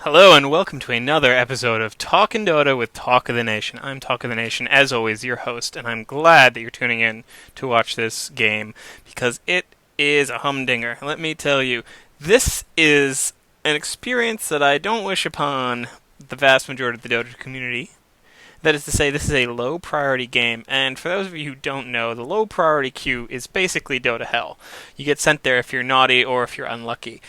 Hello and welcome to another episode of Talkin Dota with Talk of the Nation. I'm Talk of the Nation, as always, your host, and I'm glad that you're tuning in to watch this game because it is a humdinger. Let me tell you, this is an experience that I don't wish upon the vast majority of the Dota community. That is to say, this is a low priority game, and for those of you who don't know, the low priority queue is basically Dota hell. You get sent there if you're naughty or if you're unlucky.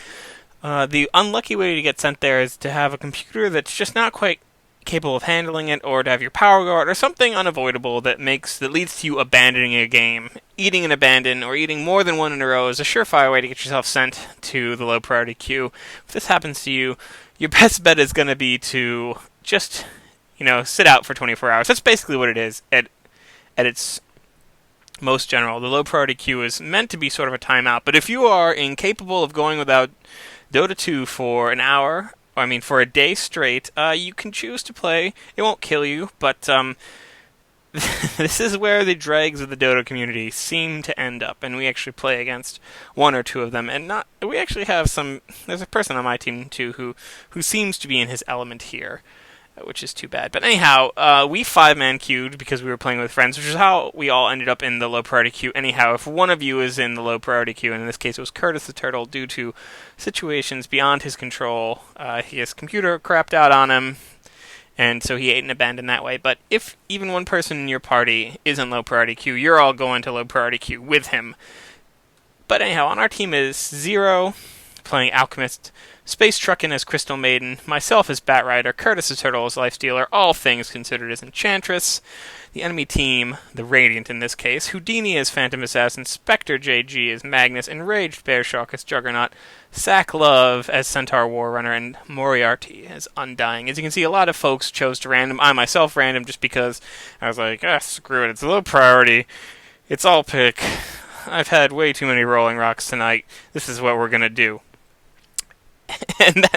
The unlucky way to get sent there is to have a computer that's just not quite capable of handling it, or to have your power go out, or something unavoidable that leads to you abandoning a game. Eating an abandon, or eating more than one in a row, is a surefire way to get yourself sent to the low priority queue. If this happens to you, your best bet is going to be to just, sit out for 24 hours. That's basically what it is at its most general. The low priority queue is meant to be sort of a timeout, but if you are incapable of going without Dota 2 for an hour, for a day straight, you can choose to play. It won't kill you, but this is where the dregs of the Dota community seem to end up, and we actually play against one or two of them, and we actually have there's a person on my team, too, who seems to be in his element here, which is too bad. But anyhow, we 5-man queued because we were playing with friends, which is how we all ended up in the low priority queue. Anyhow, if one of you is in the low priority queue, and in this case it was Curtis the Turtle, due to situations beyond his control, his computer crapped out on him, and so he ate and abandoned that way. But if even one person in your party is in low priority queue, you're all going to low priority queue with him. But anyhow, on our team is Zero, playing Alchemist, Space Truckin' as Crystal Maiden, myself as Batrider, Curtis the Turtle as Lifestealer, all things considered as Enchantress. The enemy team, the Radiant in this case, Houdini as Phantom Assassin, Spectre JG as Magnus, Enraged Bearshark as Juggernaut, Sack Love as Centaur Warrunner, and Moriarty as Undying. As you can see, a lot of folks chose to random. I myself random just because I was like, screw it, it's a low priority. It's all pick. I've had way too many Rolling Rocks tonight. This is what we're going to do. And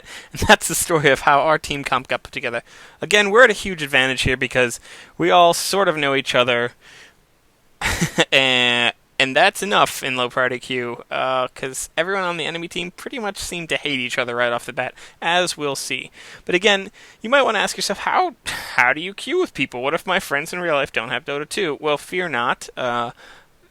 that's the story of how our team comp got put together. Again, we're at a huge advantage here because we all sort of know each other, and that's enough in low priority queue, because everyone on the enemy team pretty much seemed to hate each other right off the bat, as we'll see. But again, you might want to ask yourself, how do you queue with people? What if my friends in real life don't have Dota 2? Well, fear not.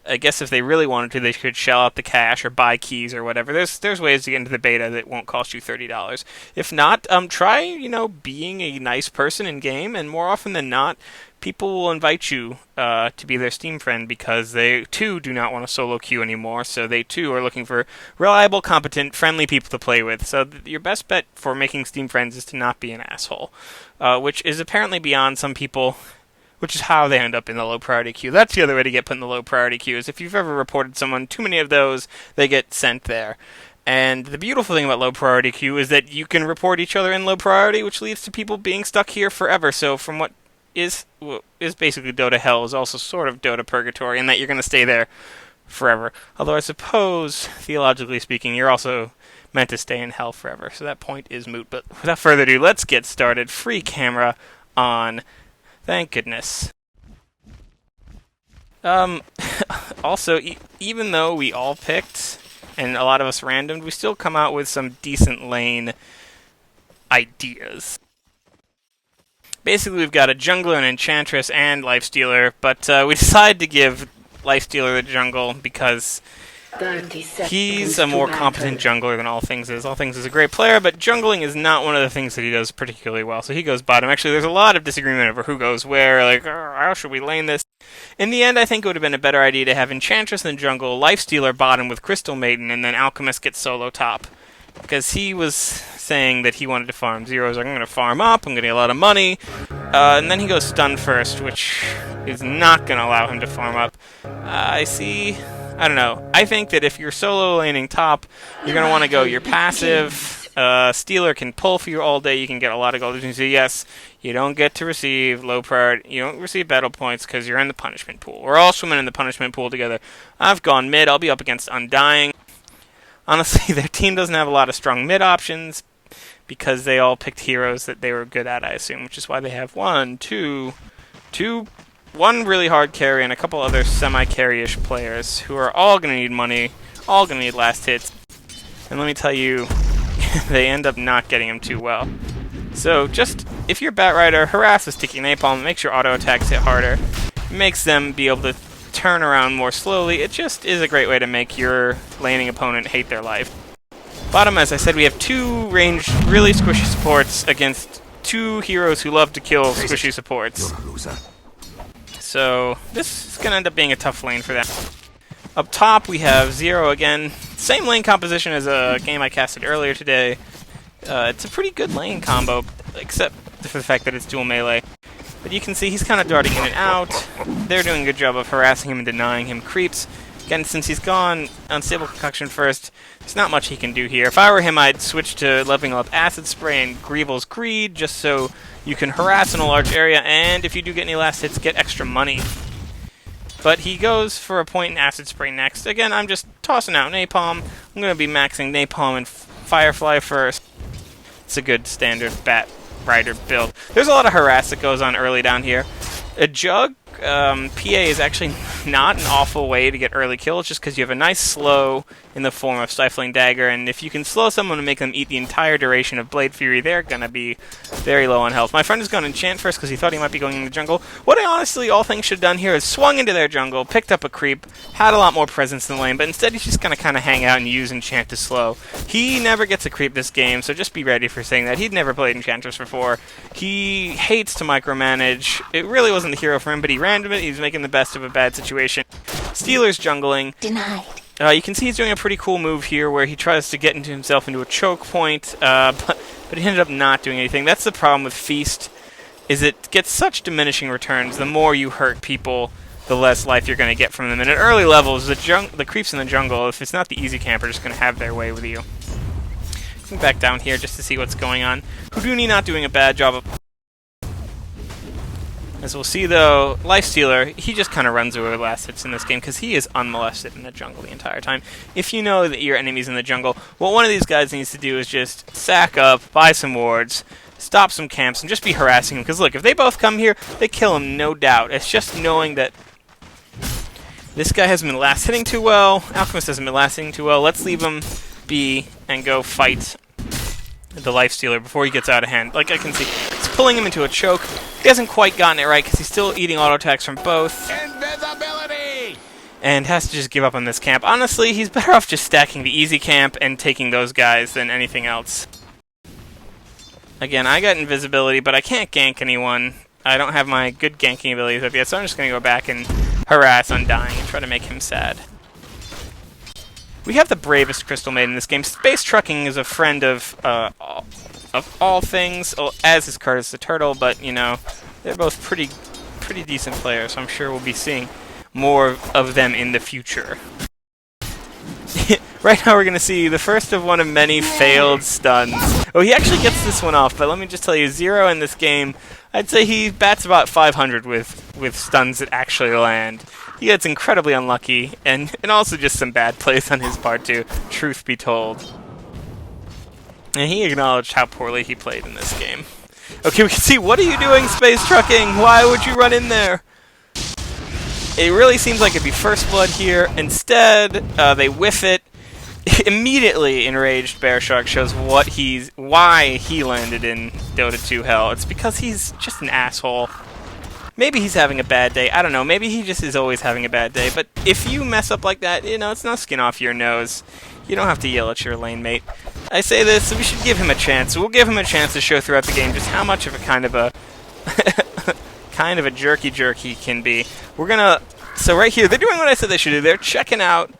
I guess if they really wanted to, they could shell out the cash or buy keys or whatever. There's ways to get into the beta that won't cost you $30. If not, try being a nice person in game, and more often than not, people will invite you to be their Steam friend because they too do not want a solo queue anymore. So they too are looking for reliable, competent, friendly people to play with. So your best bet for making Steam friends is to not be an asshole, which is apparently beyond some people. Which is how they end up in the low priority queue. That's the other way to get put in the low priority queue, is if you've ever reported someone too many of those, they get sent there. And the beautiful thing about low priority queue is that you can report each other in low priority, which leads to people being stuck here forever. So from what is basically Dota hell is also sort of Dota purgatory, in that you're going to stay there forever. Although I suppose, theologically speaking, you're also meant to stay in hell forever. So that point is moot. But without further ado, let's get started. Free camera on. Thank goodness. Also, even though we all picked, and a lot of us randomed, we still come out with some decent lane ideas. Basically, we've got a jungler, an enchantress, and Lifestealer, but we decided to give Lifestealer the jungle because he's a more competent jungler than All Things is. All Things is a great player, but jungling is not one of the things that he does particularly well, so he goes bottom. Actually, there's a lot of disagreement over who goes where, like, how should we lane this? In the end, I think it would have been a better idea to have Enchantress in the jungle, Lifestealer bottom with Crystal Maiden, and then Alchemist gets solo top. Because he was saying that he wanted to farm. Zero's like, I'm going to farm up, I'm going to get a lot of money, and then he goes stun first, which is not going to allow him to farm up. I don't know. I think that if you're solo laning top, you're going to want to go your passive. Stealer can pull for you all day. You can get a lot of gold. So yes, you don't get to receive low priority. You don't receive battle points because you're in the punishment pool. We're all swimming in the punishment pool together. I've gone mid. I'll be up against Undying. Honestly, their team doesn't have a lot of strong mid options because they all picked heroes that they were good at, I assume, which is why they have one really hard carry and a couple other semi-carry-ish players who are all going to need money, all going to need last hits. And let me tell you, they end up not getting him too well. So just, if you're Batrider, harass with sticky napalm. It makes your auto attacks hit harder. It makes them be able to turn around more slowly. It just is a great way to make your laning opponent hate their life. Bottom, as I said, we have two ranged, really squishy supports against two heroes who love to kill squishy supports. So this is going to end up being a tough lane for them. Up top, we have Zero again. Same lane composition as a game I casted earlier today. It's a pretty good lane combo, except for the fact that it's dual melee. But you can see he's kind of darting in and out. They're doing a good job of harassing him and denying him creeps. Again, since he's gone Unstable Concoction first, there's not much he can do here. If I were him, I'd switch to leveling up Acid Spray and Greevil's Greed, just so you can harass in a large area, and if you do get any last hits, get extra money. But he goes for a point in Acid Spray next. Again, I'm just tossing out Napalm. I'm going to be maxing Napalm and Firefly first. It's a good standard Batrider build. There's a lot of harass that goes on early down here. A Jug, PA is actually not an awful way to get early kills, just because you have a nice slow in the form of Stifling Dagger, and if you can slow someone and make them eat the entire duration of Blade Fury, they're going to be very low on health. My friend is going to enchant first because he thought he might be going in the jungle. What I honestly, all things should have done here is swung into their jungle, picked up a creep, had a lot more presence in the lane, but instead he's just going to kind of hang out and use enchant to slow. He never gets a creep this game, so just be ready for saying that. He'd never played enchanters before. He hates to micromanage. It really wasn't the hero for him, but he ran to it. He's making the best of a bad situation. Stealer's jungling. Denied. You can see he's doing a pretty cool move here where he tries to get himself into a choke point, but he ended up not doing anything. That's the problem with Feast, is it gets such diminishing returns. The more you hurt people, the less life you're going to get from them. And at early levels, the creeps in the jungle, if it's not the easy camp, are just going to have their way with you. Come back down here just to see what's going on. Houdini not doing a bad job of... As we'll see, though, Lifestealer, he just kind of runs away with last hits in this game because he is unmolested in the jungle the entire time. If you know that your enemy's in the jungle, what one of these guys needs to do is just sack up, buy some wards, stop some camps, and just be harassing him. Because look, if they both come here, they kill him, no doubt. It's just knowing that this guy hasn't been last hitting too well, Alchemist hasn't been last hitting too well. Let's leave him be and go fight the Lifestealer before he gets out of hand. Like I can see, it's pulling him into a choke. He hasn't quite gotten it right because he's still eating auto attacks from both. Invisibility! And has to just give up on this camp. Honestly, he's better off just stacking the easy camp and taking those guys than anything else. Again, I got invisibility, but I can't gank anyone. I don't have my good ganking abilities up yet, so I'm just going to go back and harass Undying and try to make him sad. We have the bravest Crystal Maiden in this game. Space Trucking is a friend of all things, as is Curtis the Turtle, but, you know, they're both pretty decent players, so I'm sure we'll be seeing more of them in the future. Right now we're going to see the first of one of many failed stuns. Oh, he actually gets this one off, but let me just tell you, Zero in this game, I'd say he bats about 500 with stuns that actually land. He gets incredibly unlucky, and also just some bad plays on his part too, truth be told. And he acknowledged how poorly he played in this game. Okay, we can see, what are you doing, Space Trucking? Why would you run in there? It really seems like it'd be First Blood here. Instead, they whiff it. Immediately enraged Bear Shark shows why he landed in Dota 2 Hell. It's because he's just an asshole. Maybe he's having a bad day. I don't know. Maybe he just is always having a bad day. But if you mess up like that, you know, it's no skin off your nose. You don't have to yell at your lane mate. I say this, so we should give him a chance. We'll give him a chance to show throughout the game just how much of a kind of a jerky he can be. We're gonna... So right here, they're doing what I said they should do. They're checking out.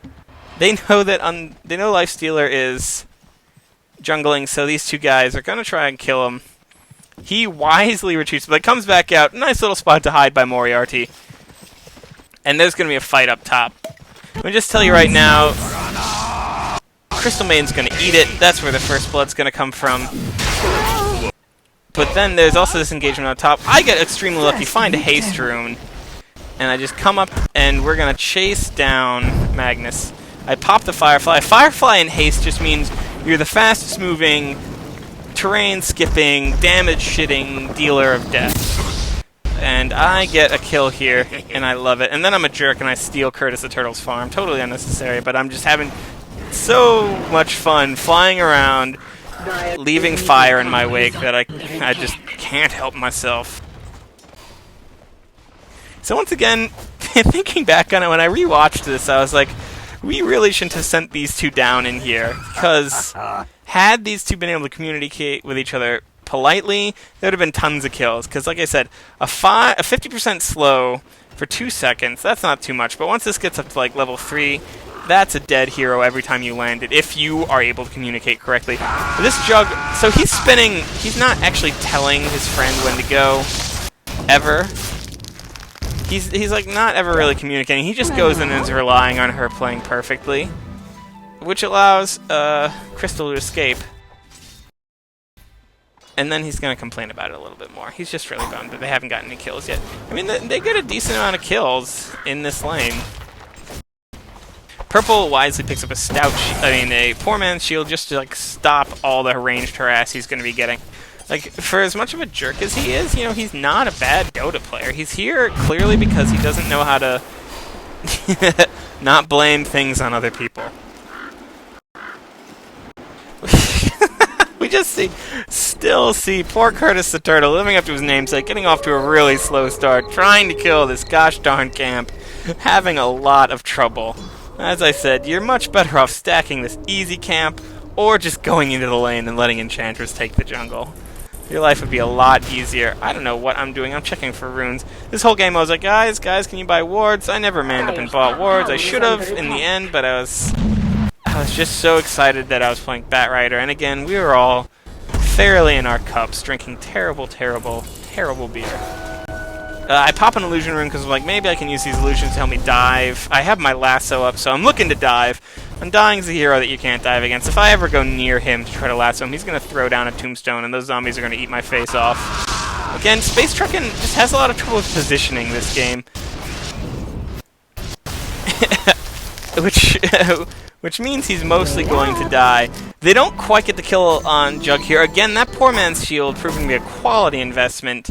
They know that they know Lifestealer is jungling, so these two guys are gonna try and kill him. He wisely retreats, but comes back out. Nice little spot to hide by Moriarty. And there's gonna be a fight up top. Let me just tell you right now, Crystal Maiden's gonna eat it. That's where the First Blood's gonna come from. But then there's also this engagement on top. I get extremely lucky, find a haste rune, and I just come up, and we're gonna chase down Magnus. I pop the Firefly. Firefly in haste just means you're the fastest moving, terrain skipping, damage shitting dealer of death. And I get a kill here, and I love it. And then I'm a jerk and I steal Curtis the Turtle's farm. Totally unnecessary, but I'm just having so much fun flying around, leaving fire in my wake that I just can't help myself. So once again, thinking back on it, when I rewatched this, I was like, we really shouldn't have sent these two down in here, because had these two been able to communicate with each other politely, there would have been tons of kills. Because like I said, a 50% slow for 2 seconds, that's not too much, but once this gets up to like level 3, that's a dead hero every time you land it, if you are able to communicate correctly. But this Jug, so he's spinning, he's not actually telling his friend when to go, ever. He's like not ever really communicating. He just goes in and is relying on her playing perfectly, which allows Crystal to escape. And then he's going to complain about it a little bit more. He's just really bummed that they haven't gotten any kills yet. I mean, they get a decent amount of kills in this lane. Purple wisely picks up a poor man's shield just to like stop all the ranged harass he's going to be getting. Like, for as much of a jerk as he is, you know, he's not a bad Dota player. He's here clearly because he doesn't know how to not blame things on other people. We just still see poor Curtis the Turtle living up to his namesake, getting off to a really slow start, trying to kill this gosh darn camp, having a lot of trouble. As I said, you're much better off stacking this easy camp, or just going into the lane and letting Enchantress take the jungle. Your life would be a lot easier. I don't know what I'm doing. I'm checking for runes. This whole game I was like, guys, can you buy wards? I never manned up and bought wards. I should have in the end, but I was just so excited that I was playing Batrider. And again, we were all fairly in our cups, drinking terrible, terrible, terrible beer. I pop an illusion rune because I'm like, maybe I can use these illusions to help me dive. I have my lasso up, so I'm looking to dive. Undying's a hero that you can't dive against. If I ever go near him to try to lasso him, he's going to throw down a tombstone, and those zombies are going to eat my face off. Again, Space Truckin' just has a lot of trouble with positioning this game. Which means he's mostly going to die. They don't quite get the kill on Jug here. Again, that poor man's shield proving to be a quality investment.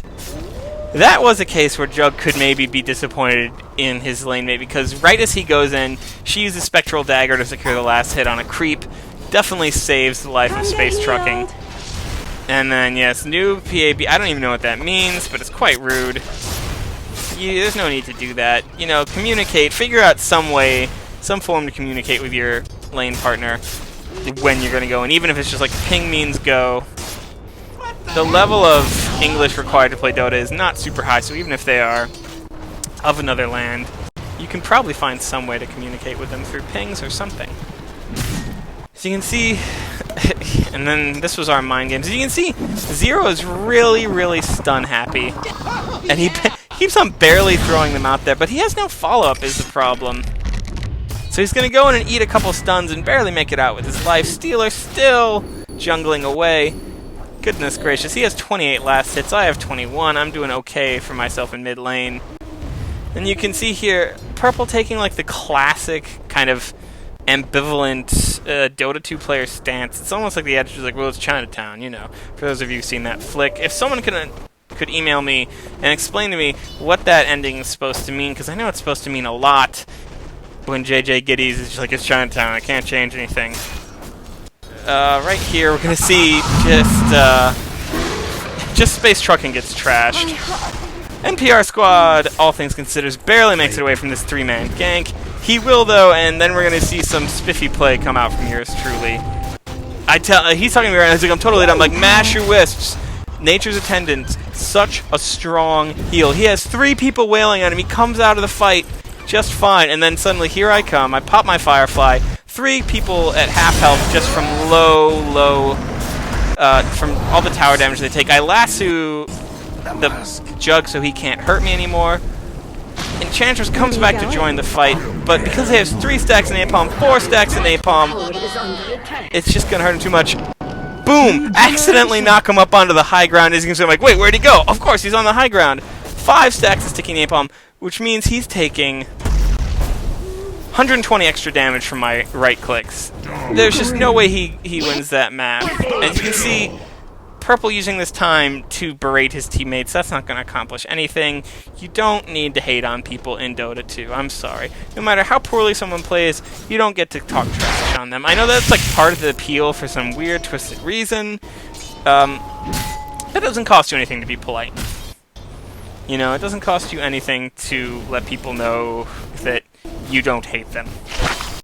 That was a case where Jug could maybe be disappointed in his lane mate, because right as he goes in, she uses Spectral Dagger to secure the last hit on a creep. Definitely saves the life of Space Trucking. And then, yes, new PAB. I don't even know what that means, but it's quite rude. There's no need to do that. You know, communicate. Figure out some way, some form to communicate with your lane partner when you're going to go. And even if it's just like ping means go. The level of English required to play Dota is not super high, so even if they are of another land, you can probably find some way to communicate with them through pings or something. So you can see, and then this was our mind game. So you can see, Zero is really, really stun happy, and he keeps on barely throwing them out there, but he has no follow-up is the problem. So he's going to go in and eat a couple stuns and barely make it out with his Lifestealer still jungling away. Goodness gracious, he has 28 last hits, I have 21. I'm doing okay for myself in mid lane. And you can see here, Purple taking like the classic kind of ambivalent Dota 2 player stance. It's almost like the attitude is like, well, it's Chinatown, you know. For those of you who've seen that flick. If someone could email me and explain to me what that ending is supposed to mean, because I know it's supposed to mean a lot when JJ Giddies is just like, it's Chinatown, I can't change anything. Right here, we're gonna see just Space Trucking gets trashed. NPR Squad, all things considered, barely makes it away from this 3-man gank. He will though, and then we're gonna see some spiffy play come out from yours truly. He's talking to me right now. He's like, I'm totally dumb. I'm like, mash your wisps. Nature's Attendant, such a strong heal. He has 3 people wailing on him. He comes out of the fight just fine, and then suddenly here I come. I pop my Firefly. 3 people at half health just from from all the tower damage they take. I lasso the Jug so he can't hurt me anymore. Enchantress comes back to join the fight, but because he has 3 stacks of napalm, 4 stacks of napalm, it's just gonna hurt him too much. Boom! Accidentally knock him up onto the high ground. As you can see, I'm like, wait, where'd he go? Of course, he's on the high ground. 5 stacks of sticky napalm, which means he's taking 120 extra damage from my right clicks. There's just no way he wins that map. As you can see, Purple using this time to berate his teammates, that's not going to accomplish anything. You don't need to hate on people in Dota 2. I'm sorry. No matter how poorly someone plays, you don't get to talk trash on them. I know that's like part of the appeal for some weird, twisted reason. That doesn't cost you anything to be polite. You know, it doesn't cost you anything to let people know that you don't hate them.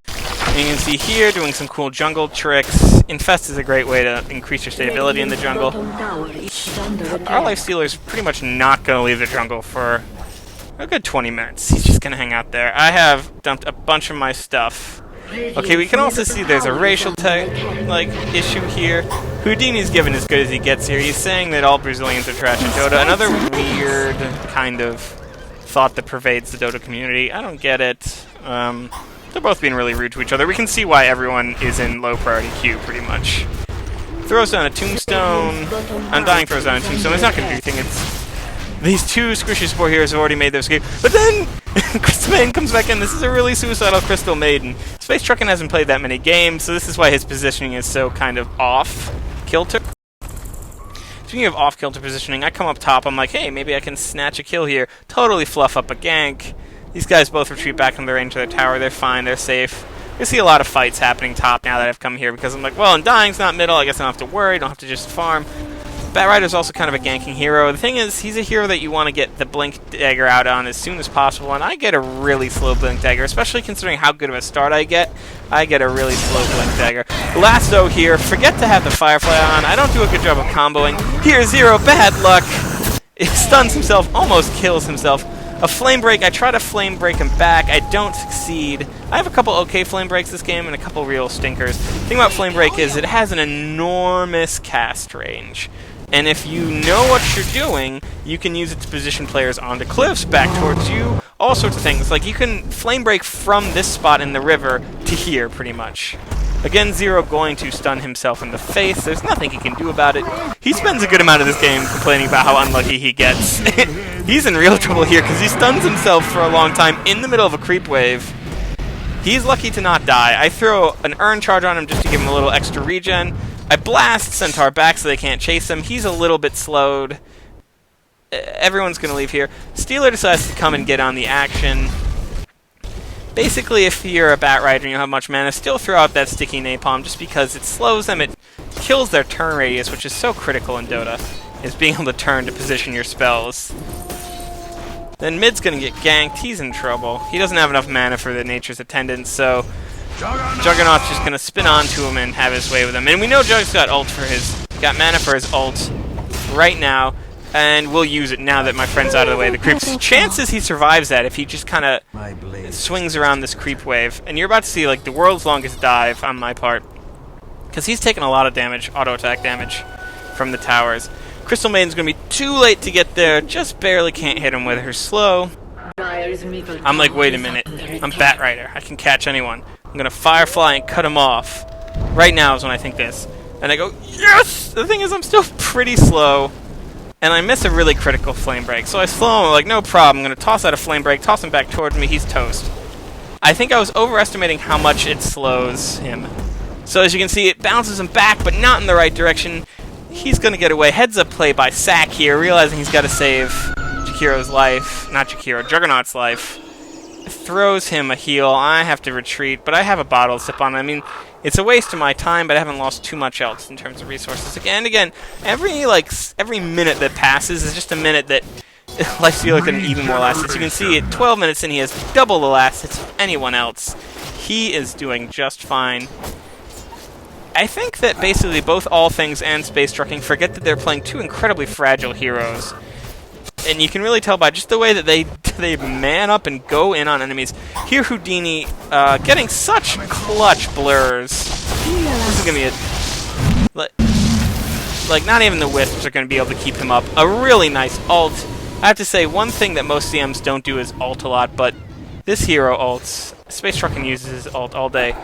And you can see here, doing some cool jungle tricks. Infest is a great way to increase your stability in the jungle. Our Lifestealer is pretty much not going to leave the jungle for a good 20 minutes. He's just going to hang out there. I have dumped a bunch of my stuff. Okay, we can also see there's a racial issue here. Houdini's given as good as he gets here. He's saying that all Brazilians are trash in Dota. Another weird kind of thought that pervades the Dota community. I don't get it. They're both being really rude to each other. We can see why everyone is in low priority queue, pretty much. Throws down a tombstone. Undying throws down a tombstone. It's not going to do anything. It's these two squishy support heroes have already made their escape. But then Crystal Maiden comes back in. This is a really suicidal Crystal Maiden. Space Truckin' hasn't played that many games, so this is why his positioning is so kind of off-kilter. Speaking of off-kilter positioning, I come up top. I'm like, hey, maybe I can snatch a kill here. Totally fluff up a gank. These guys both retreat back into the range of their tower. They're fine. They're safe. I see a lot of fights happening top now that I've come here because I'm like, well, Undying's not middle. I guess I don't have to worry. Don't have to just farm. Batrider's also kind of a ganking hero. The thing is, he's a hero that you want to get the Blink Dagger out on as soon as possible, and I get a really slow Blink Dagger, especially considering how good of a start I get. I get a really slow Blink Dagger. Lasso here, forget to have the Firefly on. I don't do a good job of comboing. Here, Zero, bad luck. It stuns himself, almost kills himself. A Flame Break, I try to Flame Break him back. I don't succeed. I have a couple okay Flame Breaks this game and a couple real stinkers. The thing about Flame Break is it has an enormous cast range. And if you know what you're doing, you can use it to position players onto cliffs, back towards you, all sorts of things. Like, you can Flame Break from this spot in the river to here, pretty much. Again, Zero going to stun himself in the face. There's nothing he can do about it. He spends a good amount of this game complaining about how unlucky he gets. He's in real trouble here because he stuns himself for a long time in the middle of a creep wave. He's lucky to not die. I throw an Urn Charge on him just to give him a little extra regen. I blast Centaur back so they can't chase him. He's a little bit slowed. Everyone's going to leave here. Stealer decides to come and get on the action. Basically, if you're a Batrider and you don't have much mana, still throw out that sticky napalm just because it slows them. It kills their turn radius, which is so critical in Dota, is being able to turn to position your spells. Then mid's going to get ganked. He's in trouble. He doesn't have enough mana for the Nature's Attendant, so Juggernaut's just going to spin onto him and have his way with him. And we know Jug's got mana for his ult right now, and we'll use it now that my friend's out of the way of the creeps. Chances he survives that if he just kind of swings around this creep wave. And you're about to see like the world's longest dive on my part, because he's taking a lot of damage, auto attack damage, from the towers. Crystal Maiden's going to be too late to get there, just barely can't hit him with her slow. I'm like, wait a minute, I'm Batrider, I can catch anyone. I'm going to Firefly and cut him off. Right now is when I think this. And I go, yes! The thing is, I'm still pretty slow, and I miss a really critical Flame Break. So I slow him, I'm like, no problem, I'm going to toss out a Flame Break, toss him back towards me, he's toast. I think I was overestimating how much it slows him. So as you can see, it bounces him back, but not in the right direction. He's going to get away. Heads up play by Sack here, realizing he's got to save Jakiro's life. Not Jakiro, Juggernaut's life. Throws him a heal. I have to retreat, but I have a bottle to sip on. I mean, it's a waste of my time, but I haven't lost too much else in terms of resources. Again, every minute that passes is just a minute that Lifestealer can even more last hits. You can see at 12 minutes in, he has double the last hits of anyone else. He is doing just fine. I think that basically both All Things and Space Trucking forget that they're playing two incredibly fragile heroes. And you can really tell by just the way that they man up and go in on enemies. Here Houdini getting such clutch blurs. This is going to be like not even the Wisps are going to be able to keep him up. A really nice ult. I have to say, one thing that most CMs don't do is ult a lot, but this hero ults. Space Trucking uses his ult all day.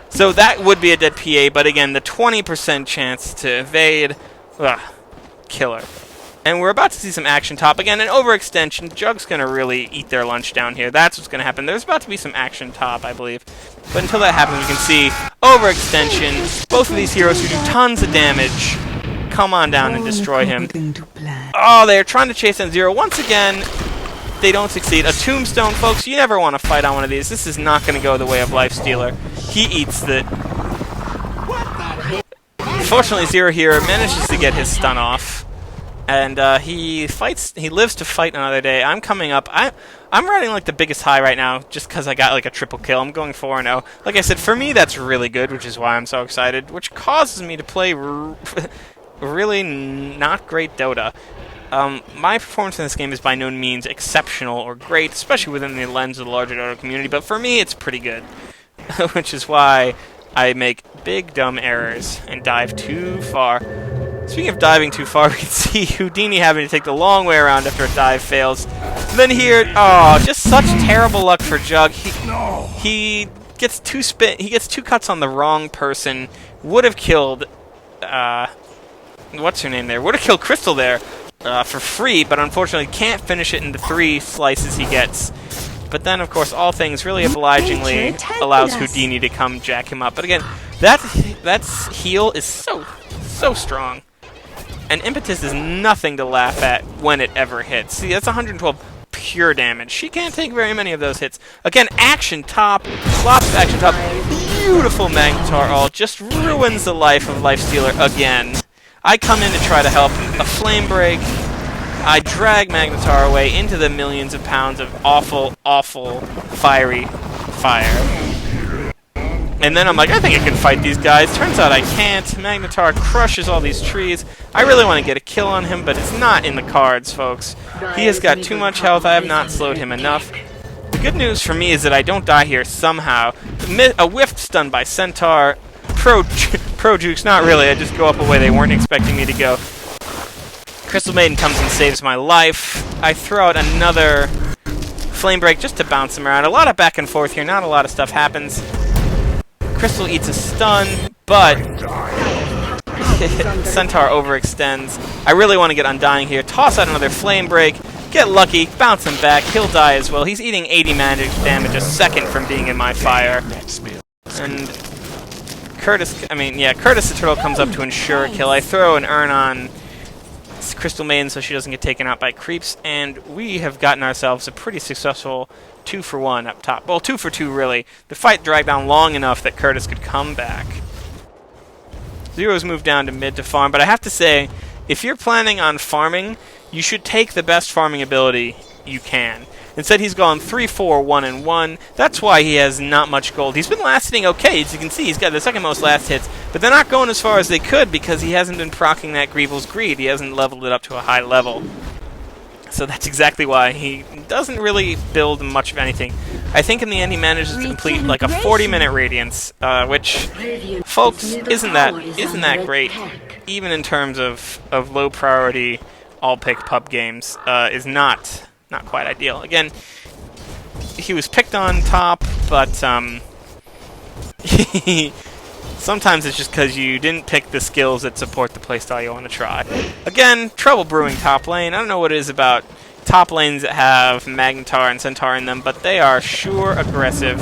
So that would be a dead PA, but again, the 20% chance to evade, killer. And we're about to see some action top. Again, an overextension. Jug's going to really eat their lunch down here. That's what's going to happen. There's about to be some action top, I believe. But until that happens, you can see overextension. Both of these heroes who do tons of damage come on down and destroy him. Oh, they're trying to chase down Zero. Once again, they don't succeed. A tombstone, folks, you never want to fight on one of these. This is not going to go the way of Lifestealer. He eats the... Fortunately, Zero here manages to get his stun off. And he lives to fight another day. I'm coming up. I'm riding like the biggest high right now just because I got like a triple kill. I'm going 4-0. Like I said, for me that's really good, which is why I'm so excited, which causes me to play really not great Dota. My performance in this game is by no means exceptional or great, especially within the lens of the larger Dota community, but for me it's pretty good. Which is why I make big dumb errors and dive too far. Speaking of diving too far, we can see Houdini having to take the long way around after a dive fails. And then here, oh, just such terrible luck for Jug. He gets two cuts on the wrong person. Would have killed, what's her name there? Would have killed Crystal there for free, but unfortunately can't finish it in the 3 slices he gets. But then, of course, all things really obligingly allows Houdini to come jack him up. But again, that heal is so strong. And Impetus is nothing to laugh at when it ever hits. See, that's 112 pure damage. She can't take very many of those hits. Again, action top, lots of action top. Beautiful Magnetar ult just ruins the life of Lifestealer again. I come in to try to help. A flame break. I drag Magnetar away into the millions of pounds of awful, awful fiery fire. And then I'm like, I think I can fight these guys. Turns out I can't. Magnetar crushes all these trees. I really want to get a kill on him, but it's not in the cards, folks. He has got too much health. I have not slowed him enough. The good news for me is that I don't die here somehow. A whiffed stun by Centaur. Pro jukes, not really. I just go up a way they weren't expecting me to go. Crystal Maiden comes and saves my life. I throw out another Flame Break just to bounce him around. A lot of back and forth here. Not a lot of stuff happens. Crystal eats a stun, but Centaur overextends. I really want to get Undying here. Toss out another Flame Break. Get lucky. Bounce him back. He'll die as well. He's eating 80 magic damage a second from being in my fire. And Curtis the Turtle comes up to ensure a kill. I throw an urn on Crystal Maiden so she doesn't get taken out by creeps, and we have gotten ourselves a pretty successful 2-for-1 up top. Well, 2-for-2 really. The fight dragged on long enough that Curtis could come back. Zero's moved down to mid to farm, but I have to say, if you're planning on farming, you should take the best farming ability you can. Instead, he's gone 3-4, 1-1. That's why he has not much gold. He's been lasting okay. As you can see, he's got the second most last hits, but they're not going as far as they could because he hasn't been proccing that Greevil's Greed. He hasn't leveled it up to a high level. So that's exactly why he doesn't really build much of anything. I think in the end he manages to complete like a 40-minute Radiance, which, folks, isn't that great, even in terms of low priority all-pick pub games, is not quite ideal. Again, he was picked on top, but sometimes it's just because you didn't pick the skills that support the playstyle you want to try. Again, trouble brewing top lane. I don't know what it is about top lanes that have Magnetar and Centaur in them, but they are sure aggressive.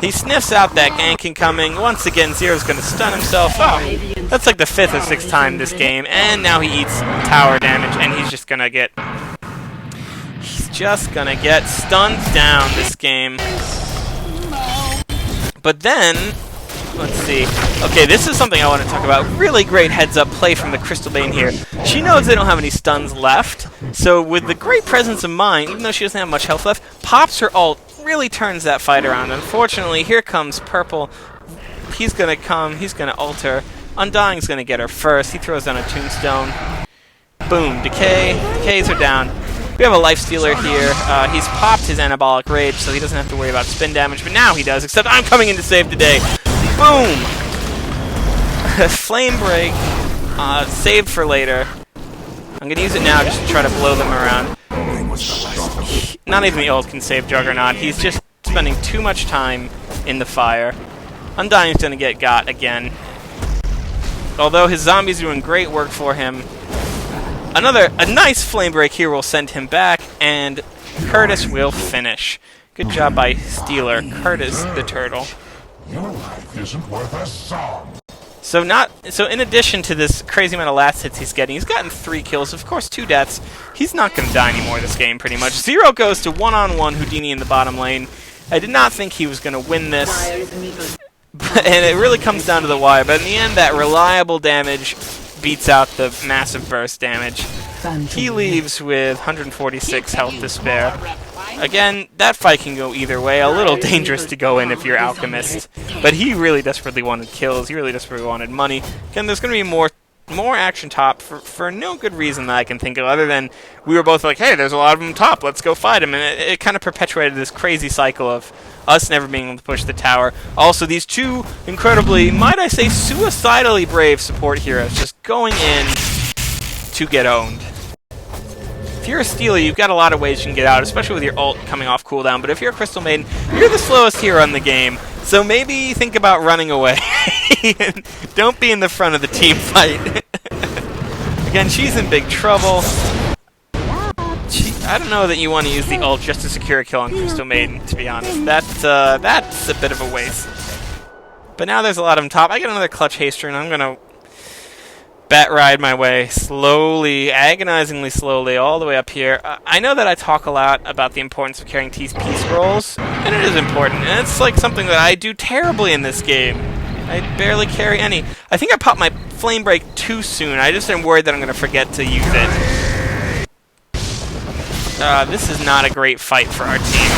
He sniffs out that gank incoming. Once again, Zero's going to stun himself. Oh, that's like the 5th or 6th time this game, and now he eats tower damage, and he's just going to get stunned down this game. But then, let's see. Okay, this is something I want to talk about. Really great heads-up play from the Crystal Bane here. She knows they don't have any stuns left, so with the great presence of mind, even though she doesn't have much health left, pops her ult, really turns that fight around. Unfortunately, here comes Purple. He's going to come. He's going to ult her. Undying's going to get her first. He throws down a Tombstone. Boom. Decay. Decays her down. We have a Lifestealer here. He's popped his Anabolic Rage, so he doesn't have to worry about spin damage, but now he does, except I'm coming in to save the day. Boom! Flame Break. Saved for later. I'm going to use it now just to try to blow them around. Not even the ult can save Juggernaut. He's just spending too much time in the fire. Undying's going to get got again. Although his zombies are doing great work for him. A nice Flame Break here will send him back, and Curtis will finish. Good job by Stealer, Curtis the Turtle. Your life isn't worth a song. So in addition to this crazy amount of last hits he's getting, he's gotten 3 kills, of course 2 deaths. He's not going to die anymore this game, pretty much. Zero goes to one-on-one Houdini in the bottom lane. I did not think he was going to win this, and it really comes down to the wire. But in the end, that reliable damage beats out the massive burst damage. He leaves with 146 health to spare. Again, that fight can go either way. A little dangerous to go in if you're Alchemist. But he really desperately wanted kills. He really desperately wanted money. Again, there's going to be more action top for no good reason that I can think of, other than we were both like, hey, there's a lot of them top, let's go fight him. And it kind of perpetuated this crazy cycle of us never being able to push the tower. Also, these two incredibly, might I say, suicidally brave support heroes just going in to get owned. If you're a Stealer, you've got a lot of ways you can get out, especially with your ult coming off cooldown. But if you're a Crystal Maiden, you're the slowest hero in the game. So maybe think about running away. Don't be in the front of the team fight. Again, she's in big trouble. I don't know that you want to use the ult just to secure a kill on Crystal Maiden, to be honest. That's a bit of a waste. But now there's a lot of them top. I get another clutch haster, and I'm going to bat ride my way slowly, agonizingly slowly, all the way up here. I know that I talk a lot about the importance of carrying TP scrolls, and it is important, and it's like something that I do terribly in this game. I barely carry any. I think I popped my Flame Break too soon. I just am worried that I'm going to forget to use it. This is not a great fight for our team,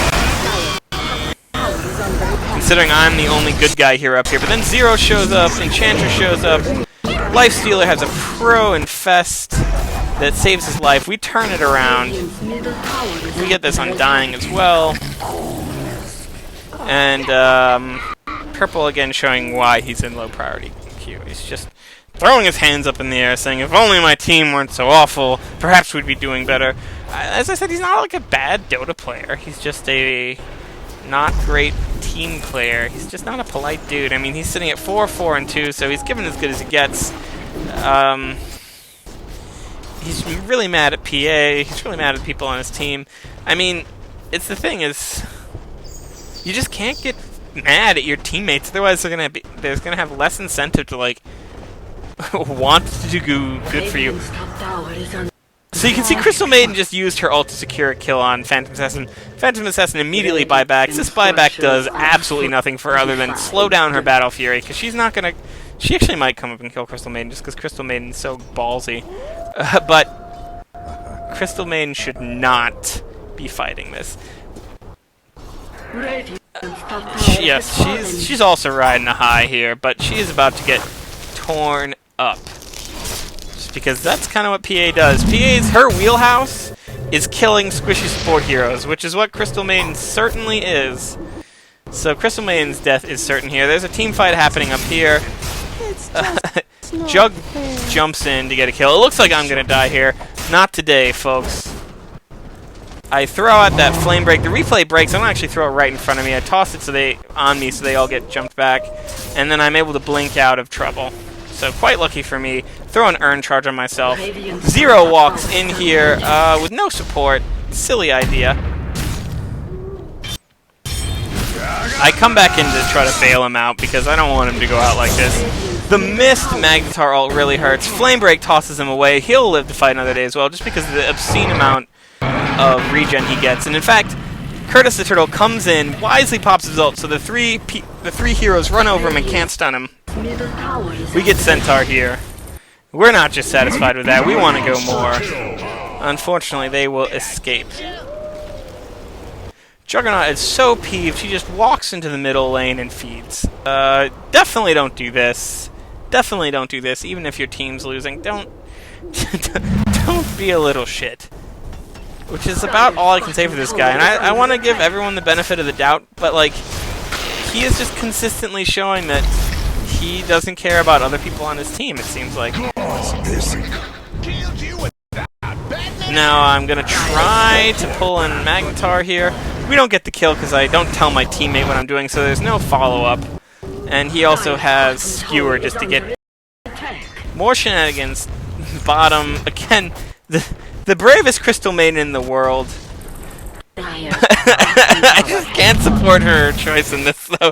considering I'm the only good guy here up here. But then Zero shows up, Enchantress shows up, Lifestealer has a pro infest that saves his life. We turn it around. We get this Undying as well. And Purple again showing why he's in low priority queue. He's just throwing his hands up in the air saying, if only my team weren't so awful, perhaps we'd be doing better. As I said, he's not like a bad Dota player. He's just a not great team player. He's just not a polite dude. I mean, he's sitting at 4-4-2, so he's given as good as he gets. He's really mad at PA. He's really mad at people on his team. I mean, it's the thing is, you just can't get mad at your teammates. Otherwise, there's gonna have less incentive to like want to do good for you. So you can see Crystal Maiden just used her ult to secure a kill on Phantom Assassin. Phantom Assassin immediately buybacks. This buyback does absolutely nothing for her other than slow down her Battle Fury, because she's not going to... She actually might come up and kill Crystal Maiden just because Crystal Maiden's so ballsy. But Crystal Maiden should not be fighting this. Yes, she's also riding a high here, but she is about to get torn up. Because that's kind of what PA does. Her wheelhouse is killing squishy support heroes, which is what Crystal Maiden certainly is. So Crystal Maiden's death is certain here. There's a team fight happening up here. Jug jumps in to get a kill. It looks like I'm going to die here. Not today, folks. I throw out that Flame Break. The replay breaks. I don't actually throw it right in front of me. I toss it on me so they all get jumped back. And then I'm able to blink out of trouble. So quite lucky for me. Throw an Urn Charge on myself. Zero walks in here with no support. Silly idea. I come back in to try to bail him out because I don't want him to go out like this. The missed Magnetar ult really hurts. Flame Break tosses him away. He'll live to fight another day as well, just because of the obscene amount of regen he gets. And in fact, Curtis the Turtle comes in, wisely pops his ult, so the three heroes run over him and can't stun him. We get Centaur here. We're not just satisfied with that. We want to go more. Unfortunately, they will escape. Juggernaut is so peeved, he just walks into the middle lane and feeds. Definitely don't do this. Definitely don't do this, even if your team's losing. Don't be a little shit. Which is about all I can say for this guy. And I want to give everyone the benefit of the doubt, but like, he is just consistently showing that he doesn't care about other people on his team, it seems like. Now I'm going to try to pull in Magnetar here. We don't get the kill because I don't tell my teammate what I'm doing, so there's no follow-up. And he also has Skewer just to get more shenanigans. Bottom, again, the bravest Crystal Maiden in the world. I just can't support her choice in this, though.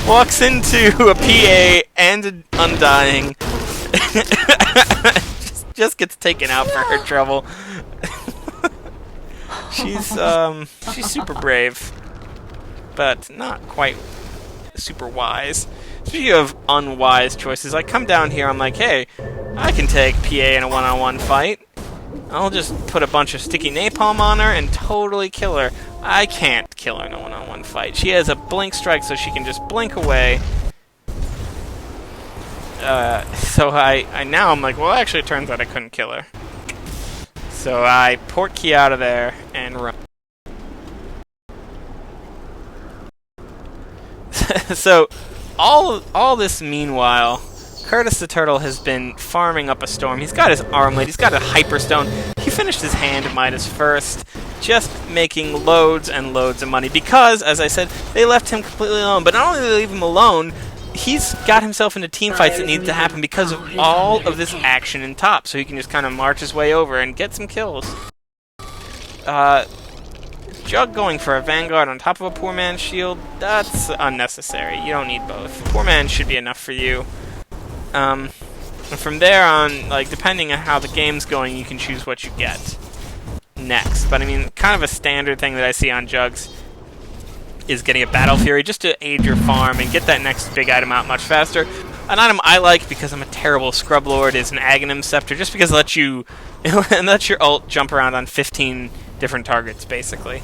walks into a PA and an Undying. just gets taken out for her trouble. She's super brave, but not quite super wise. Speaking of unwise choices, I come down here, I'm like, hey, I can take PA in a one-on-one fight. I'll just put a bunch of sticky napalm on her and totally kill her. I can't kill her in a one-on-one fight. She has a blink strike, so she can just blink away. So now I'm like, well, actually it turns out I couldn't kill her. So I port key out of there and run. So all this meanwhile, Curtis the Turtle has been farming up a storm. He's got his armlet, he's got a hyperstone. He finished his hand Midas first, just making loads and loads of money because, as I said, they left him completely alone. But not only did they leave him alone, he's got himself into team fights that need to happen because of all of this action in top, so he can just kind of march his way over and get some kills. Jug going for a Vanguard on top of a poor man's shield, that's unnecessary. You don't need both. Poor man should be enough for you. And from there on, like, depending on how the game's going, you can choose what you get next. But I mean, kind of a standard thing that I see on Jugs is getting a Battle Fury just to aid your farm and get that next big item out much faster. An item I like because I'm a terrible Scrub Lord is an Aghanim Scepter, just because it lets you it lets your ult jump around on 15 different targets, basically.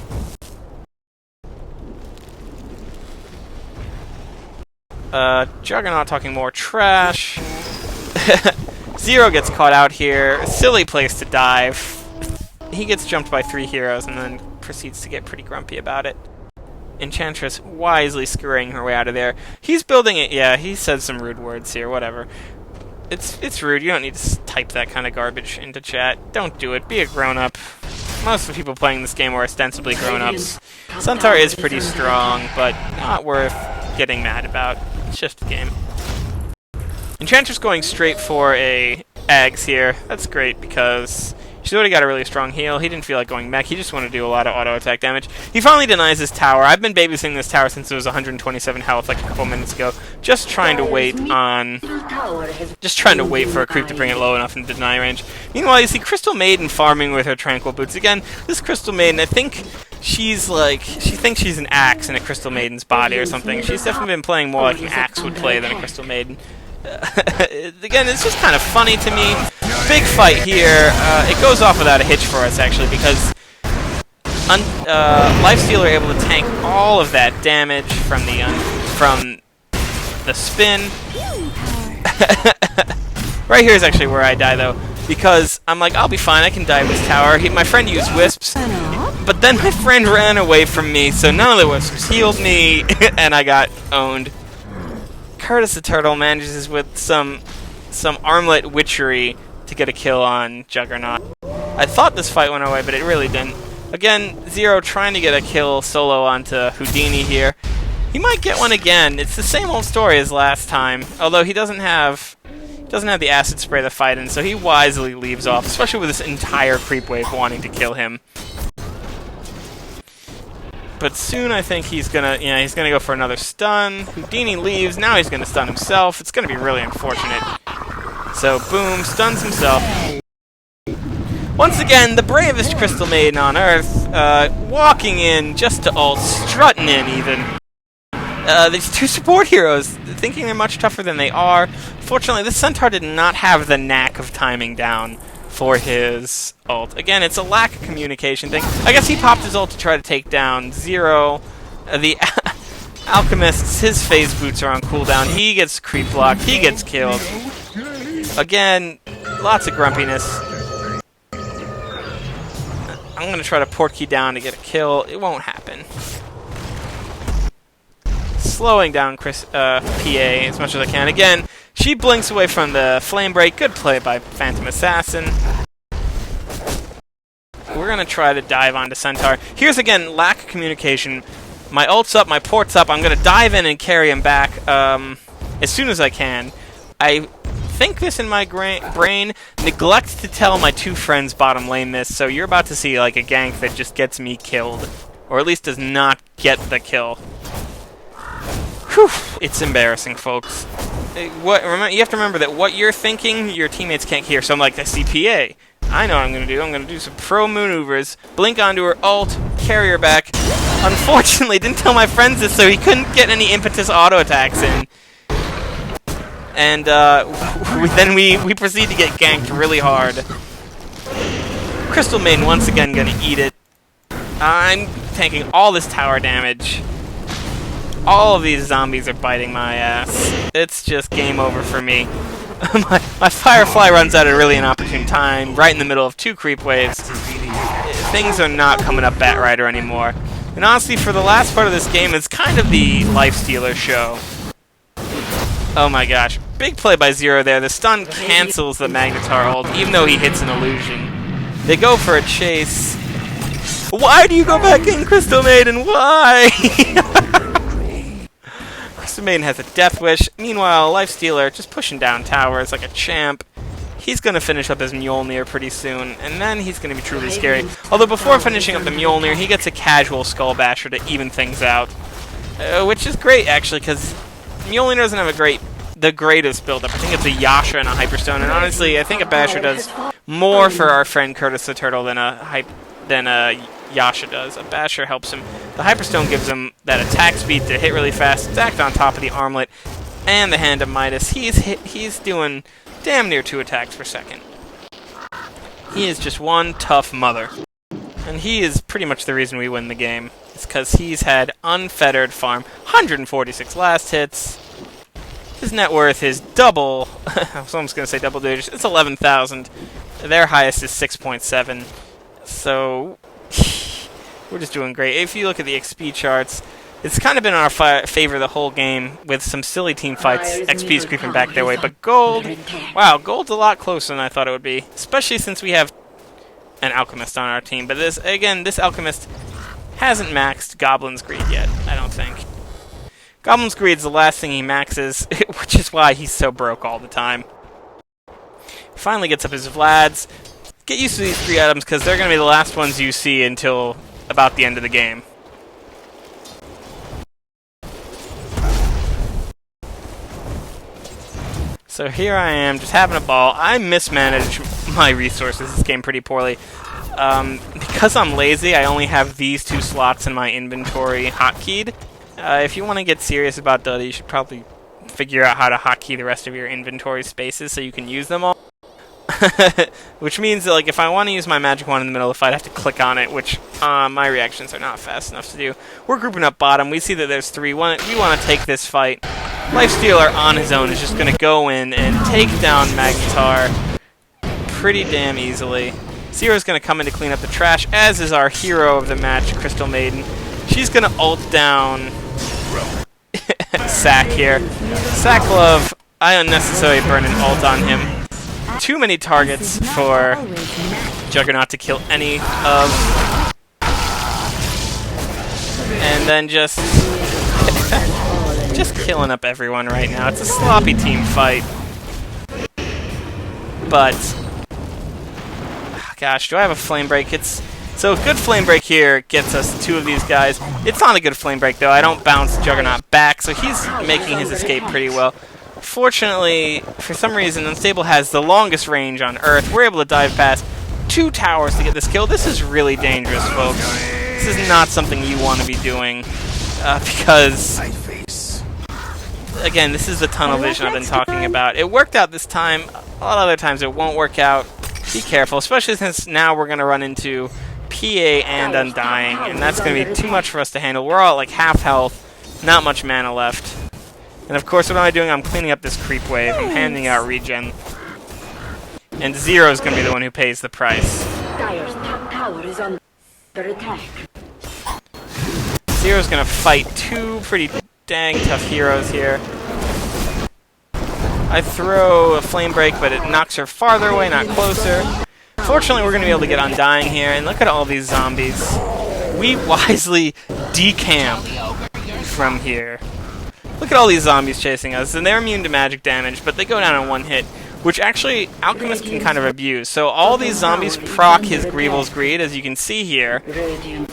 Juggernaut talking more trash. Zero gets caught out here. Silly place to dive. He gets jumped by 3 heroes and then proceeds to get pretty grumpy about it. Enchantress wisely scurrying her way out of there. He's building it. Yeah, he said some rude words here. Whatever. It's rude. You don't need to type that kind of garbage into chat. Don't do it. Be a grown-up. Most of the people playing this game are ostensibly grown-ups. Centaur is pretty strong, but not worth getting mad about. It's just a game. Enchantress going straight for a Ags here. That's great because she's already got a really strong heal. He didn't feel like going mech. He just wanted to do a lot of auto attack damage. He finally denies his tower. I've been babysitting this tower since it was 127 health like a couple minutes ago. Just trying to wait for a creep to bring it low enough in deny range. Meanwhile, you see Crystal Maiden farming with her Tranquil Boots. Again, this Crystal Maiden, I think she's like, she thinks she's an axe in a Crystal Maiden's body or something. She's definitely been playing more like an axe would play than a Crystal Maiden. Again, it's just kind of funny to me. Big fight here. It goes off without a hitch for us, actually, because Lifestealer able to tank all of that damage from the spin. Right here is actually where I die, though, because I'm like, I'll be fine. I can dive this tower. My friend used wisps, but then my friend ran away from me, so none of the wisps healed me, and I got owned. Curtis the Turtle manages with some armlet witchery to get a kill on Juggernaut. I thought this fight went away, but it really didn't. Again, Zero trying to get a kill solo onto Houdini here. He might get one again. It's the same old story as last time, although he doesn't have the acid spray to fight in, so he wisely leaves off, especially with this entire creep wave wanting to kill him. But soon I think he's gonna go for another stun. Houdini leaves. Now he's gonna stun himself. It's gonna be really unfortunate. So boom, stuns himself. Once again, the bravest Crystal Maiden on Earth, walking in just to ult, strutting in even. These 2 support heroes, thinking they're much tougher than they are. Fortunately, this Centaur did not have the knack of timing down for his ult. Again, it's a lack of communication thing. I guess he popped his ult to try to take down Zero. The Alchemist, his phase boots are on cooldown. He gets creep blocked. He gets killed. Again, lots of grumpiness. I'm going to try to port key down to get a kill. It won't happen. Slowing down PA as much as I can. Again, she blinks away from the Flame Break. Good play by Phantom Assassin. We're going to try to dive onto Centaur. Here's, again, lack of communication. My ult's up, my port's up. I'm going to dive in and carry him back as soon as I can. I think this in my brain. Neglect to tell my 2 friends bottom lane this, so you're about to see like a gank that just gets me killed. Or at least does not get the kill. Whew, it's embarrassing, folks. You have to remember that what you're thinking, your teammates can't hear. So I'm like, the CPA. I know what I'm going to do. I'm going to do some pro maneuvers, blink onto her, ult, carry her back. Unfortunately, didn't tell my friends this, so he couldn't get any impetus auto attacks in. And then we proceed to get ganked really hard. Crystal Maiden once again going to eat it. I'm tanking all this tower damage. All of these zombies are biting my ass. It's just game over for me. my Firefly runs out at a really inopportune time, right in the middle of 2 creep waves. Things are not coming up Batrider anymore. And honestly, for the last part of this game, it's kind of the Lifestealer show. Oh my gosh. Big play by Zero there. The stun cancels the Magnetar ult, even though he hits an illusion. They go for a chase. Why do you go back in, Crystal Maiden? Why? Crystal Maiden has a Death Wish. Meanwhile, Lifestealer just pushing down towers like a champ. He's going to finish up his Mjolnir pretty soon, and then he's going to be truly scary. Although before finishing up the Mjolnir, he gets a casual Skull Basher to even things out. Which is great, actually, because Mjolnir doesn't have the greatest build-up. I think it's a Yasha and a Hyperstone, and honestly, I think a Basher does more for our friend Curtis the Turtle than a Yasha does. A Basher helps him. The Hyperstone gives him that attack speed to hit really fast, stacked on top of the armlet and the Hand of Midas. He's doing damn near 2 attacks per second. He is just one tough mother. And he is pretty much the reason we win the game. It's because he's had unfettered farm. 146 last hits. His net worth is double. I was almost going to say double digits. It's 11,000. Their highest is 6.7. So we're just doing great. If you look at the XP charts, it's kind of been in our favor the whole game with some silly team fights. XP's creeping back their way. But gold, wow, gold's a lot closer than I thought it would be. Especially since we have an Alchemist on our team. But this Alchemist hasn't maxed Goblin's Greed yet, I don't think. Goblin's Greed's the last thing he maxes, which is why he's so broke all the time. Finally gets up his Vlads. Get used to these 3 items, because they're going to be the last ones you see until about the end of the game. So here I am, just having a ball. I mismanage my resources this game pretty poorly. Because I'm lazy, I only have these 2 slots in my inventory hotkeyed. If you want to get serious about Dota, you should probably figure out how to hotkey the rest of your inventory spaces so you can use them all. Which means that, like, if I want to use my magic wand in the middle of the fight, I have to click on it, which my reactions are not fast enough to do. We're grouping up bottom. We see that there's 3. We want to take this fight. Lifestealer on his own is just going to go in and take down Magnetar pretty damn easily. Zero's going to come in to clean up the trash, as is our hero of the match, Crystal Maiden. She's going to ult down Sack here. Sack Love, I unnecessarily burn an ult on him. Too many targets for Juggernaut to kill any of. And then just killing up everyone right now. It's a sloppy team fight. But gosh, do I have a flame break? So a good flame break here gets us 2 of these guys. It's not a good flame break though. I don't bounce Juggernaut back, so he's making his escape pretty well. Fortunately, for some reason, Unstable has the longest range on Earth. We're able to dive past 2 towers to get this kill. This is really dangerous, folks. This is not something you want to be doing, because, again, this is the tunnel vision I've been talking about. It worked out this time. A lot of other times it won't work out. Be careful, especially since now we're going to run into PA and Undying, and that's going to be too much for us to handle. We're all at like half health, not much mana left. And of course, what am I doing? I'm cleaning up this creep wave. I'm handing out regen. And Zero's going to be the one who pays the price. Zero's going to fight 2 pretty dang tough heroes here. I throw a flame break, but it knocks her farther away, not closer. Fortunately, we're going to be able to get Undying here. And look at all these zombies. We wisely decamp from here. Look at all these zombies chasing us, and they're immune to magic damage, but they go down in 1 hit, which actually Alchemist can kind of abuse. So all these zombies proc his Greevil's Greed, as you can see here.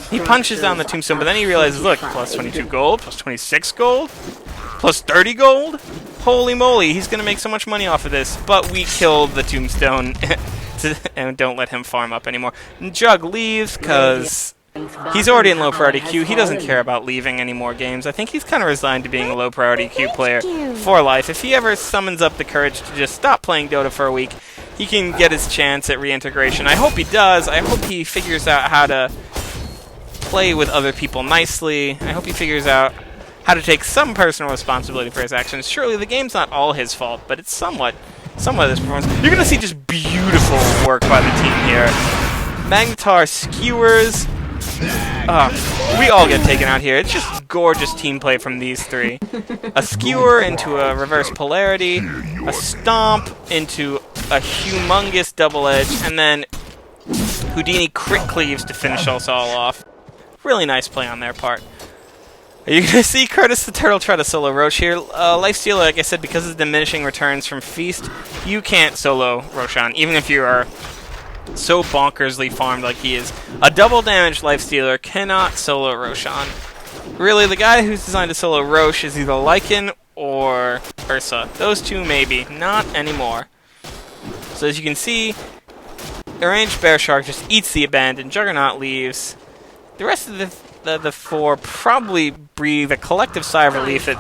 He punches down the tombstone, but then he realizes, look, plus 22 gold, plus 26 gold. Plus 30 gold? Holy moly, he's going to make so much money off of this. But we killed the tombstone and don't let him farm up anymore. And Jug leaves because he's already in low priority queue. He doesn't care about leaving any more games. I think he's kind of resigned to being a low priority queue player for life. If he ever summons up the courage to just stop playing Dota for a week, he can get his chance at reintegration. I hope he does. I hope he figures out how to play with other people nicely. I hope he figures out how to take some personal responsibility for his actions. Surely the game's not all his fault, but it's somewhat of this performance. You're going to see just beautiful work by the team here. Magnetar skewers. We all get taken out here. It's just gorgeous team play from these three. A skewer into a reverse polarity, a stomp into a humongous double edge, and then Houdini crit cleaves to finish us all off. Really nice play on their part. Are you going to see Curtis the Turtle try to solo Roche here? Lifestealer, like I said, because of diminishing returns from Feast, you can't solo Roshan, even if you are so bonkersly farmed like he is. A double damage Lifestealer cannot solo Roshan. Really, the guy who's designed to solo Roche is either Lycan or Ursa. Those two maybe, not anymore. So as you can see, Arranged Bear Shark just eats the Abandoned, Juggernaut leaves. The rest of the four probably breathe a collective sigh of relief that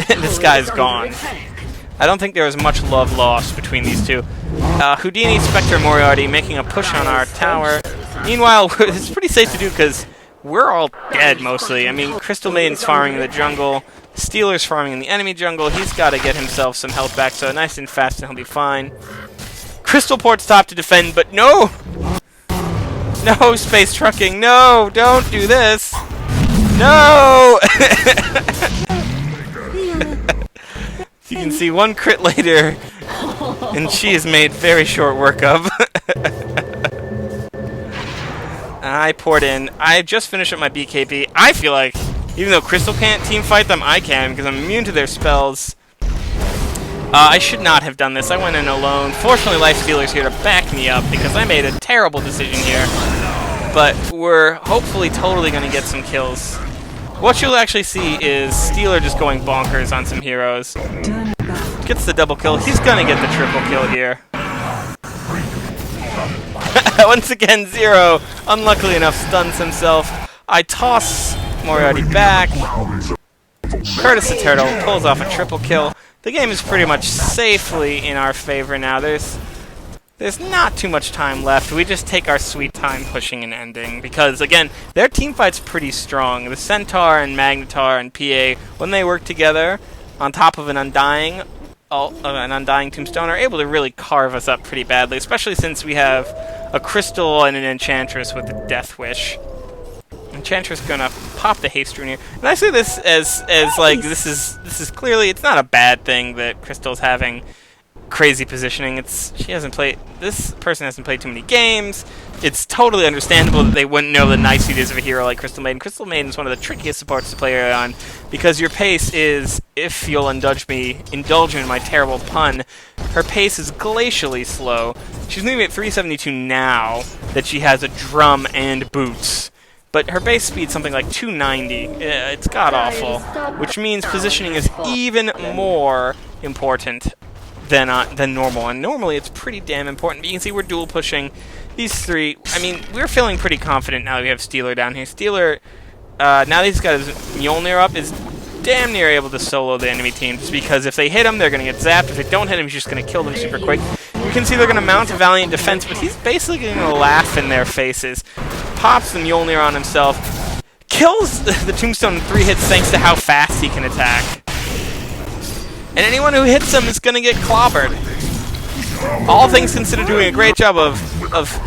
this guy's gone. I don't think there was much love lost between these two. Houdini, Spectre, Moriarty making a push on our tower. Meanwhile, it's pretty safe to do because we're all dead mostly. I mean, Crystal Maiden's farming in the jungle. Steeler's farming in the enemy jungle. He's got to get himself some health back, so nice and fast and he'll be fine. Crystal Port's top to defend, but no! No, Space Trucking, no! Don't do this! No! You can see one crit later, and she is made very short work of. I poured in. I just finished up my BKB. I feel like, even though Crystal can't team fight them, I can, because I'm immune to their spells. I should not have done this. I went in alone. Fortunately, Lifestealer's here to back me up, because I made a terrible decision here. But we're hopefully totally going to get some kills. What you'll actually see is Steeler just going bonkers on some heroes. Gets the double kill. He's going to get the triple kill here. Once again, Zero, unluckily enough, stuns himself. I toss Moriarty back. Curtis the Turtle pulls off a triple kill. The game is pretty much safely in our favor now. There's not too much time left. We just take our sweet time pushing and ending. Because, again, their team fight's pretty strong. The Centaur and Magnetar and PA, when they work together on top of an Undying Tombstone, are able to really carve us up pretty badly. Especially since we have a Crystal and an Enchantress with the Death Wish. Enchantress gonna pop the haste rune here. And I say this as like this is clearly, it's not a bad thing that Crystal's having crazy positioning. This person hasn't played too many games. It's totally understandable that they wouldn't know the niceties of a hero like Crystal Maiden. Crystal Maiden is one of the trickiest supports to play on because your pace is, if you'll indulge me in my terrible pun, her pace is glacially slow. She's moving at 372 now that she has a drum and boots. But her base speed's something like 290. It's god-awful, which means positioning is even more important than normal. And normally it's pretty damn important. But you can see we're dual pushing these three. I mean, we're feeling pretty confident now that we have Steeler down here. Steeler, now that he's got his Mjolnir up, is damn near able to solo the enemy team. Just because if they hit him, they're going to get zapped. If they don't hit him, he's just going to kill them super quick. You can see they're going to mount a Valiant Defense, but he's basically going to laugh in their faces. Pops the Mjolnir on himself, kills the Tombstone in 3 hits thanks to how fast he can attack. And anyone who hits him is going to get clobbered. All things considered, doing a great job of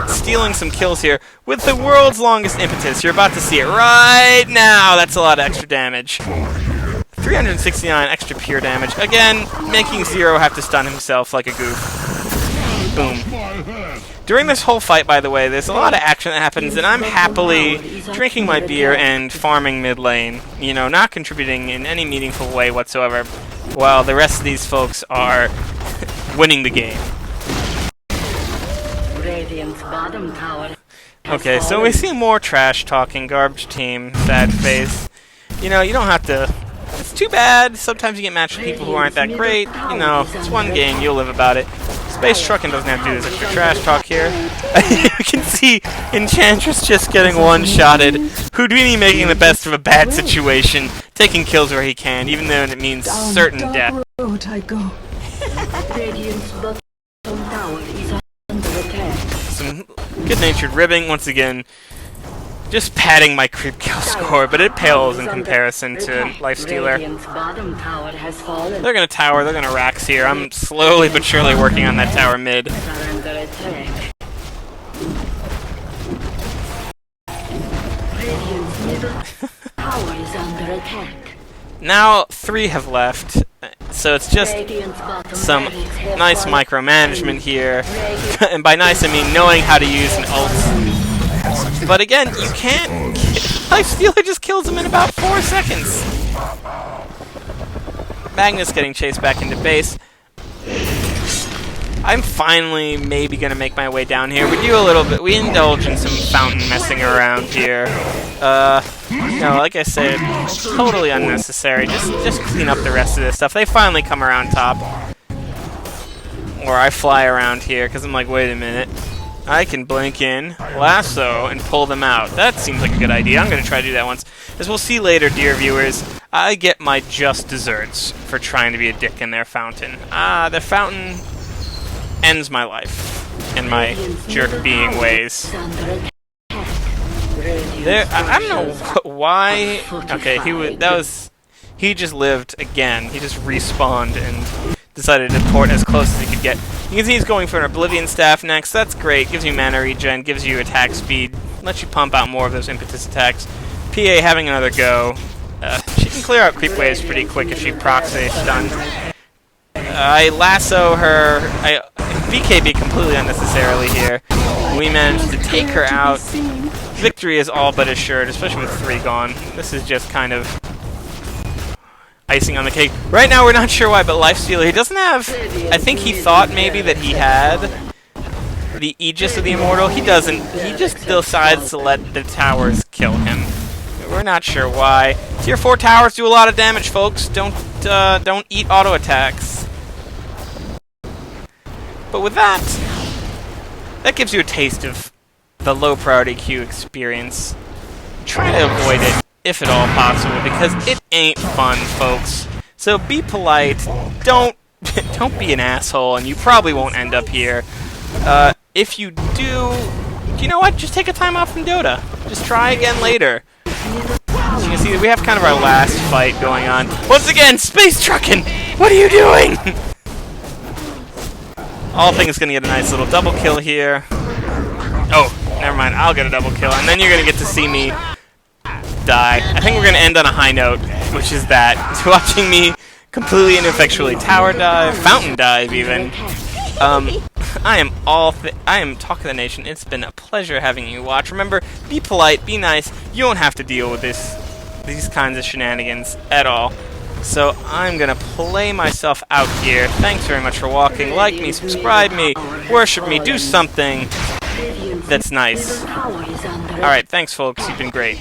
stealing some kills here with the world's longest impetus. You're about to see it right now. That's a lot of extra damage. 369 extra pure damage. Again, making Zero have to stun himself like a goof. Boom. During this whole fight, by the way, there's a lot of action that happens, and I'm happily drinking my beer and farming mid lane. You know, not contributing in any meaningful way whatsoever, while the rest of these folks are winning the game. Okay, so we see more trash talking, garbage team, sad face. You know, you don't have to It's too bad. Sometimes you get matched with people who aren't that great. You know, it's one game, you'll live about it. Space Truckin' doesn't have to do this extra trash talk here. You can see Enchantress just getting one-shotted. Houdini making the best of a bad situation, taking kills where he can, even though it means certain death. Some good-natured ribbing, once again. Just padding my creep kill score, but it pales in comparison to Lifestealer. They're gonna tower, they're gonna racks here. I'm slowly but surely working on that tower mid. Now 3 have left, so it's just some nice micromanagement here. And by nice I mean knowing how to use an ult. But again, you can't... Lifestealer just kills him in about 4 seconds. Magnus getting chased back into base. I'm finally maybe going to make my way down here. We do a little bit... We indulge in some fountain messing around here. No, like I said, totally unnecessary. Just clean up the rest of this stuff. They finally come around top. Or I fly around here, because I'm like, wait a minute. I can blink in, lasso, and pull them out. That seems like a good idea. I'm going to try to do that once. As we'll see later, dear viewers, I get my just desserts for trying to be a dick in their fountain. The fountain ends my life in my jerk-being ways. I don't know why... Okay, he just lived again. He just respawned and decided to port as close as he could get. You can see he's going for an Oblivion Staff next. That's great. Gives you mana regen, gives you attack speed, lets you pump out more of those impetus attacks. PA having another go. She can clear out creep waves pretty quick if she procs a stun. I lasso her. BKB completely unnecessarily here. We managed to take her out. Victory is all but assured, especially with 3 gone. This is just kind of icing on the cake. Right now we're not sure why, but Lifestealer, he doesn't have... I think he thought maybe that he had the Aegis of the Immortal. He doesn't. He just decides to let the towers kill him. We're not sure why. Tier 4 towers do a lot of damage, folks. Don't eat auto attacks. But with that, that gives you a taste of the low priority queue experience. Try to avoid it, if at all possible, because it ain't fun, folks. So be polite, don't be an asshole, and you probably won't end up here. If you do, you know what? Just take a time off from Dota. Just try again later. As you can see, we have kind of our last fight going on. Once again, Space Truckin'! What are you doing? All things gonna get a nice little double kill here. Oh, never mind, I'll get a double kill, and then you're gonna get to see me die. I think we're going to end on a high note, which is that watching me completely ineffectually tower dive, fountain dive even. I am Talk of the Nation. It's been a pleasure having you watch. Remember, be polite, be nice. You don't have to deal with these kinds of shenanigans at all. So I'm going to play myself out here. Thanks very much for watching. Like me, subscribe me, worship me, do something that's nice. Alright, thanks folks. You've been great.